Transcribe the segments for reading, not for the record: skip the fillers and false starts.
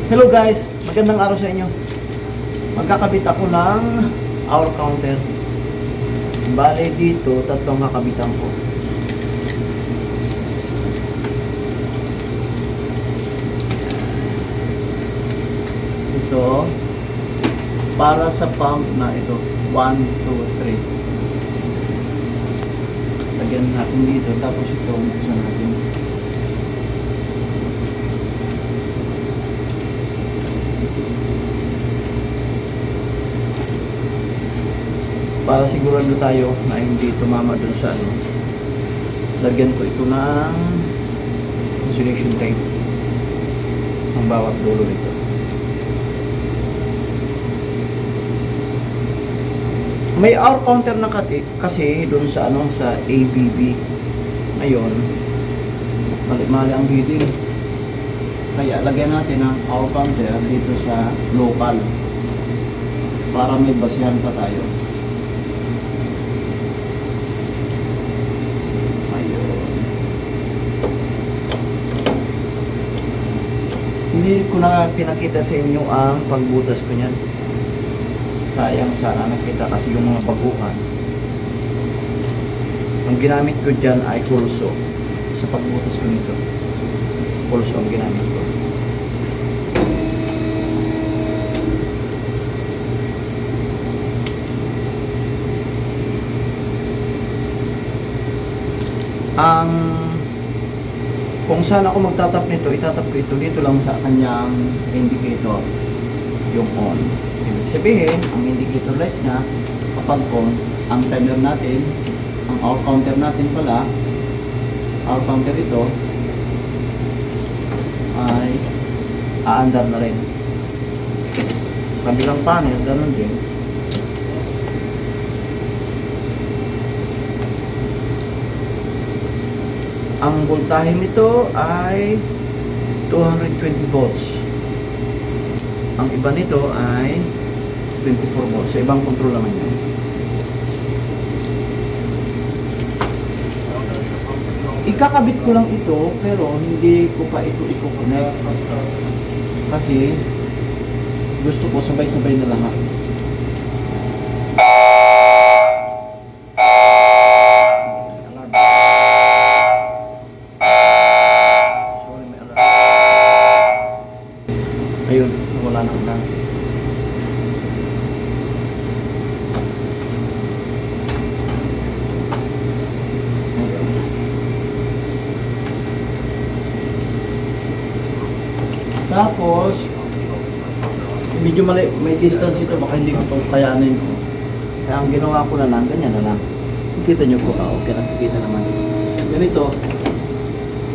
Hello guys, magandang araw sa inyo. Magkakabit ako ng hour counter. Bale dito, tatlong kakabitan ko. Ito, para sa pump na ito. 1, 2, 3. Lagyan natin dito, tapos ito, buksan natin. Para sigurado tayo na hindi tumama dun sa ano, lagyan ko ito ng insulation tape ang bawat dulo nito. May hour counter na kasi dun sa ano, sa ABB. Ngayon, mali-mali ang reading. Kaya lagyan natin ang hour counter dito sa local para may basihan pa tayo. Hindi ko na pinakita sa inyo ang pagbutas ko niyan. Sayang sana nakita kasi yung mga baguhan. Ang ginamit ko dyan ay pulso. Sa pagbutas ko nito, pulso ang ginamit ko. Kung saan ako magtatap nito, itatap ko ito dito lang sa kanyang indicator, yung on. Ibig sabihin, ang indicator lights niya, kapag on, ang timer natin, ang hour counter natin pala, hour counter ito, ay aandar na rin. Sa kabilang panel, ganun din. Ang voltahe nito ay 220 volts. Ang iba nito ay 24 volts. Sa ibang control naman yun. Ikakabit ko lang ito, pero hindi ko pa ito i-connect. Kasi gusto ko sabay-sabay na lahat. Ayun, wala na ulan. Tapos, medyo may distance ito, baka hindi ko ito kayanin ko. Kaya ang ginawa ko na lang, ganyan na lang. Kita nyo po, okay lang, kita naman. Ganito.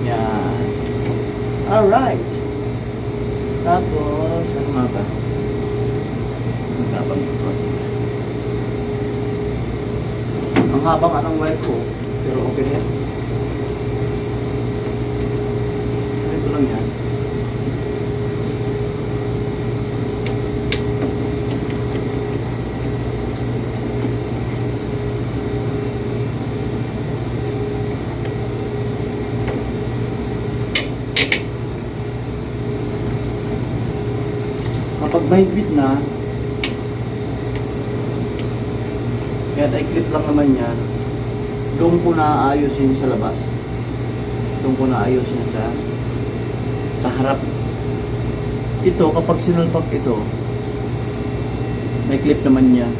Yan. Alright. Tapos, ano nga ba? Ang habang anong wire ko, pero okay na yan. Ito lang yan. Kapag mahigpit na, kaya i-clip lang naman yan, doon ko na ayusin sa labas. Doon ko na ayusin sa harap. Ito, kapag sinalpak ito, may clip naman yan.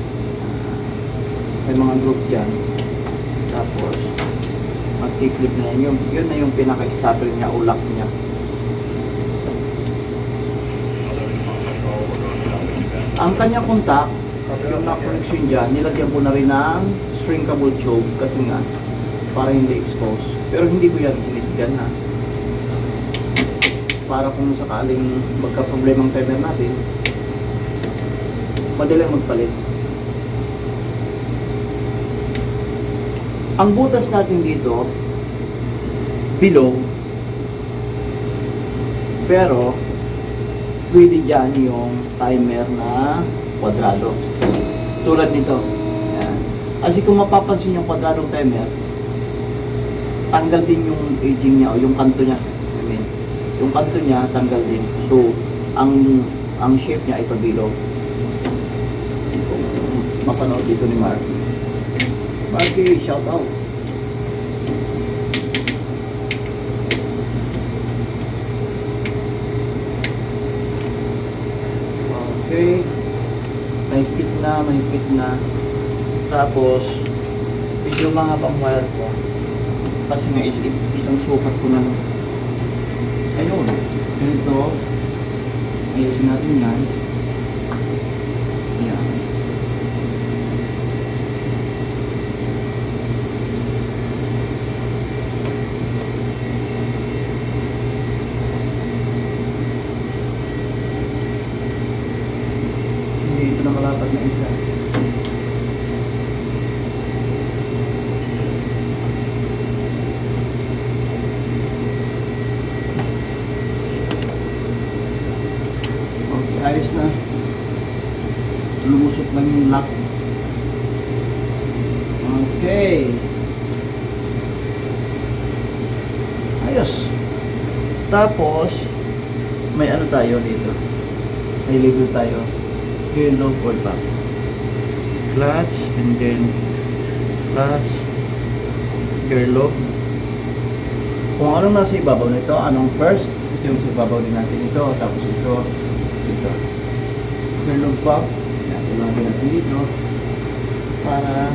May mga group dyan. Tapos, mag-clip na yan. Yun na yung pinaka-stable niya, ulak niya. Ang kanyang contact, yung na-connection dyan, nilagyan ko na rin ng shrinkable tube kasi nga, para hindi expose. Pero hindi ko yan init na. Para kung sakaling magka-problema ang timer natin, madaling magpalit. Ang butas natin dito, below, pero pwede dyan yung timer na kwadrado. Tulad nito. Yan. Kasi kung mapapansin yung kwadradong timer, tanggal din yung aging niya o yung kanto niya. I mean, yung kanto niya tanggal din. So, ang shape niya ay pabilog. Kung mapanood dito ni Mark. Marky, shout out. Okay. Mahigpit na. Tapos, medyo mahabang wire ko. Kasi nga isang sukat ko na. Ayun. Ganito. Ayusin natin yan. Ayan. Hindi ito na malapad na isa. Ayos na. Lumusot lang yung lock. Okay. Ayos. Tapos, may ano tayo dito. May label tayo. Gear lock or back. Clutch and then clutch. Gear lock. Kung anong nasa ibabaw nito, anong first, ito yung sa ibabaw din natin ito. Tapos ito. Dito. Gearlock pump. Yan, ilagay natin dito. Para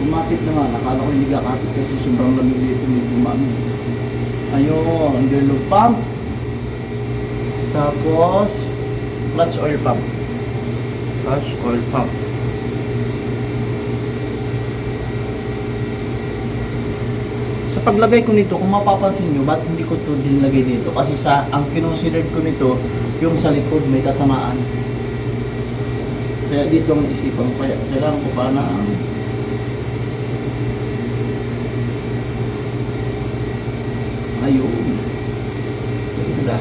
kumapit naman. Akala ko hindi kakapit kasi sobrang lamig dito may bumami. Ayun, gearlock pump. Tapos, clutch oil pump. Clutch oil pump. Sa paglagay ko nito, kung mapapansin nyo, ba't hindi ko ito dinlagay dito? Kasi ang kinonsidered ko nito, yung sa likod may tatamaan. Kaya dito ang isipan ko. Kaya kailangan ko pa na ayun. Ganda.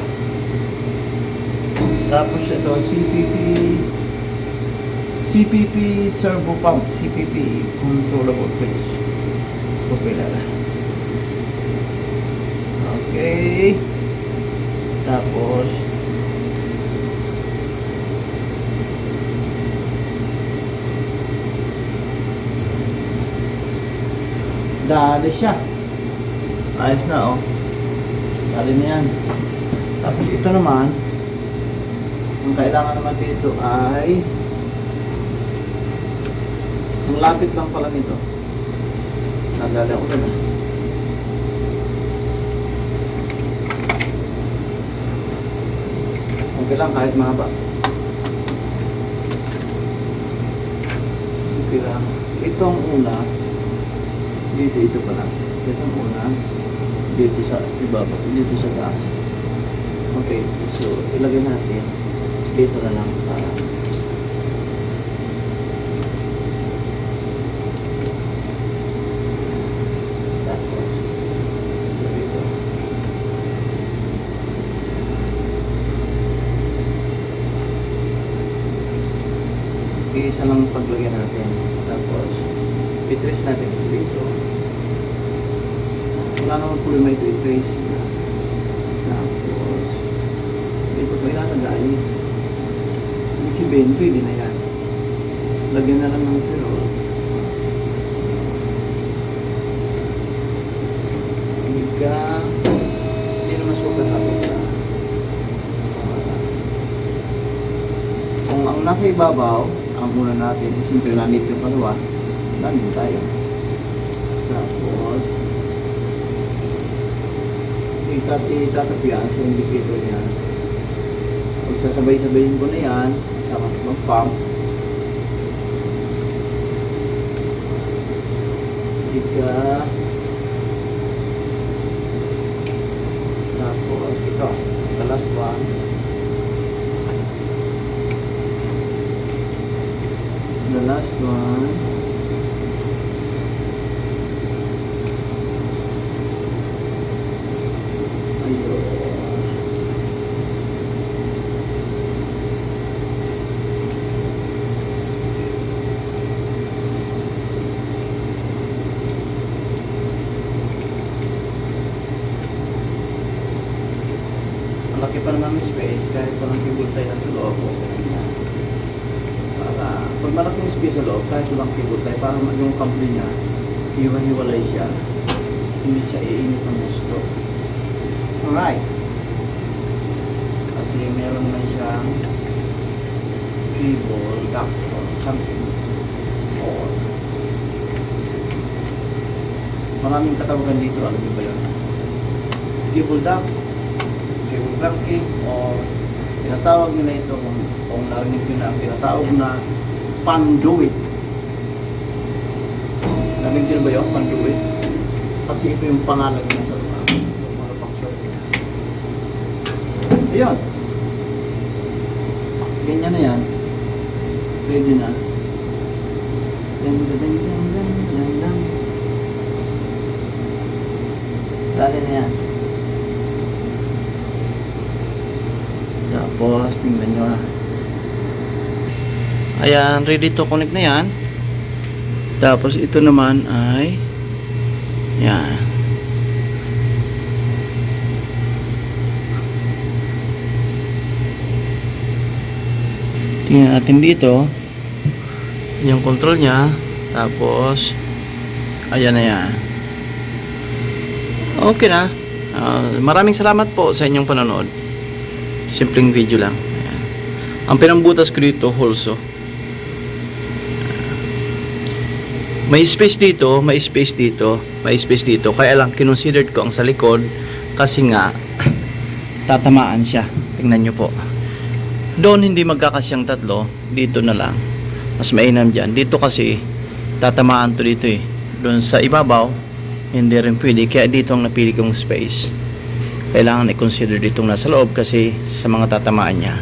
Tapos ito, CPP servo pump. CPP controllable pitch. Propeller. Okay. Tapos dali siya. Ayos na, oh. Dali na yan. Tapos ito naman, ang kailangan naman dito ay ang lapit lang pala nito. Nagdala ko na. Okay lang kahit mahaba. Okay lang. Ito ang una. Ito pala. Ito ang una. Dito sa ibaba, dito sa taas. Okay, so ilagay natin dito na lang para tapos dito. Isa lang paglagyan natin. Tapos i-trace natin dito. Wala naman problema ito i-trace. Tapos dito pa ilalagay. Ibig pwede na yan. Lagyan na lang ng ferrol. Hindi naman super hapon na. Kung ang nasa ibabaw, ang una natin, simple na nito yung kalawa, nandun tayo. Tapos itatapian sa indicator niya. Pag sasabay-sabayin ko na yan, isama ng pump. Tapos ito, the last one. The last one. malaki pa naman yung space kahit walang cable tie na sa loob. Para pag malaking space sa loob kahit walang cable tie, para yung kable niya hiwa-hiwalay siya, hindi siya iinit ng gusto. Alright, kasi meron na siyang cable duct or something, or maraming katawagan dito, alam niyo ba yun? Cable duct, cable trunking, or tinatawag nila ito kung narinig nyo na ang tinatawag na conduit. Narinig nyo ba yun, conduit? Kasi ito yung pangalan niya sa manufacturer niya. Ayun, ganyan na yan, ready na. Dali na yan. Tapos, tingnan nyo ha. Ayan, ready to connect na yan. Tapos, ito naman ay yan. Tingnan natin dito yung control nya. Tapos, ayan na yan. Okay na. Maraming salamat po sa inyong panonood. Simpleng video lang. Ayan. Ang pinambutas ko dito, holso. May space dito, may space dito, may space dito. Kaya lang, kinonsidered ko ang sa likod kasi nga, tatamaan siya. Tingnan nyo po. Doon hindi magkakasyang tatlo. Dito na lang. Mas mainam dyan. Dito kasi, tatamaan to dito eh. Doon sa ibabaw, hindi rin pwede. Kaya dito ang napili kong space. Kailangan i-consider ditong nasa loob kasi sa mga tatamaan niya.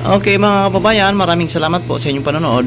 Okay mga kababayan, maraming salamat po sa inyong panonood.